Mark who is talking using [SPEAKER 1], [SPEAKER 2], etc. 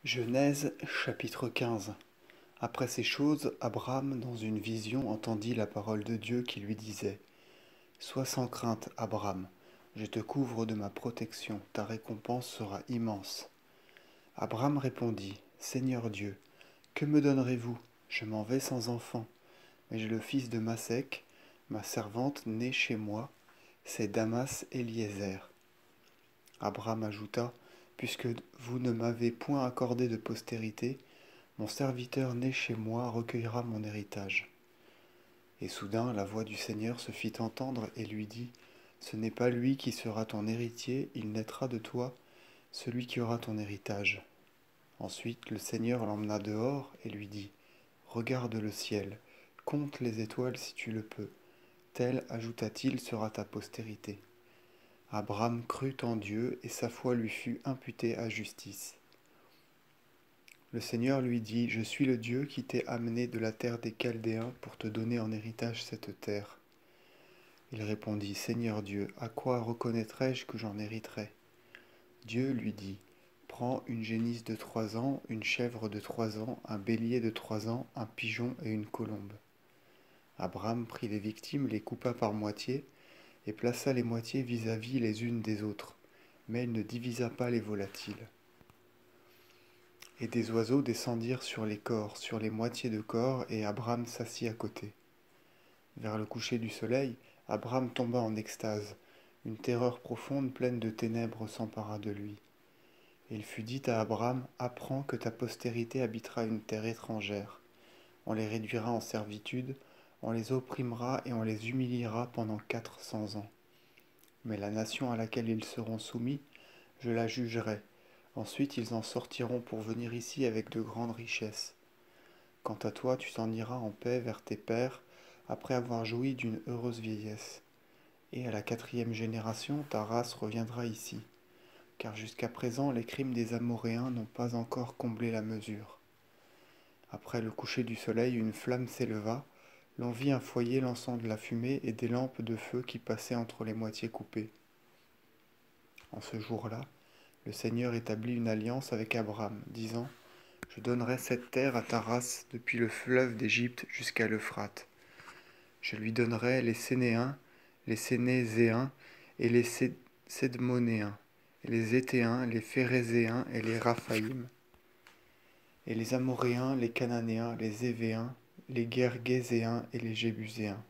[SPEAKER 1] Genèse chapitre 15. Après ces choses, Abraham, dans une vision, entendit la parole de Dieu qui lui disait: Sois sans crainte, Abraham, je te couvre de ma protection, ta récompense sera immense. Abraham répondit: Seigneur Dieu, que me donnerez-vous? Je m'en vais sans enfant, mais j'ai le fils de Massek, ma servante née chez moi, c'est Damas Eliezer. Abraham ajouta: Puisque vous ne m'avez point accordé de postérité, mon serviteur né chez moi recueillera mon héritage. Et soudain la voix du Seigneur se fit entendre et lui dit: Ce n'est pas lui qui sera ton héritier, il naîtra de toi celui qui aura ton héritage. Ensuite le Seigneur l'emmena dehors et lui dit: Regarde le ciel, compte les étoiles si tu le peux. Telle, ajouta-t-il, sera ta postérité. Abraham crut en Dieu et sa foi lui fut imputée à justice. Le Seigneur lui dit: Je suis le Dieu qui t'ai amené de la terre des Chaldéens pour te donner en héritage cette terre. Il répondit: Seigneur Dieu, à quoi reconnaîtrai-je que j'en hériterai? Dieu lui dit: Prends une génisse de 3 ans, une chèvre de 3 ans, un bélier de 3 ans, un pigeon et une colombe. Abraham prit les victimes, les coupa par moitié, et plaça les moitiés vis-à-vis les unes des autres, mais il ne divisa pas les volatiles. Et des oiseaux descendirent sur les corps, sur les moitiés de corps, et Abraham s'assit à côté. Vers le coucher du soleil, Abraham tomba en extase. Une terreur profonde, pleine de ténèbres, s'empara de lui. Et il fut dit à Abraham: Apprends que ta postérité habitera une terre étrangère. On les réduira en servitude, on les opprimera et on les humiliera pendant 400 ans. Mais la nation à laquelle ils seront soumis, je la jugerai. Ensuite ils en sortiront pour venir ici avec de grandes richesses. Quant à toi, tu t'en iras en paix vers tes pères, après avoir joui d'une heureuse vieillesse. Et à la 4e génération, ta race reviendra ici, car jusqu'à présent les crimes des Amoréens n'ont pas encore comblé la mesure. Après le coucher du soleil, une flamme s'éleva, l'on vit un foyer lançant de la fumée et des lampes de feu qui passaient entre les moitiés coupées. En ce jour-là, le Seigneur établit une alliance avec Abraham, disant: Je donnerai cette terre à ta race depuis le fleuve d'Égypte jusqu'à l'Euphrate. Je lui donnerai les Sénéens, les Sénézéens et les Sédmonéens, et les Étéens, les Phérézéens et les Raphaïm, et les Amoréens, les Cananéens, les Évéens, les Gergéséens et les Jébuséens.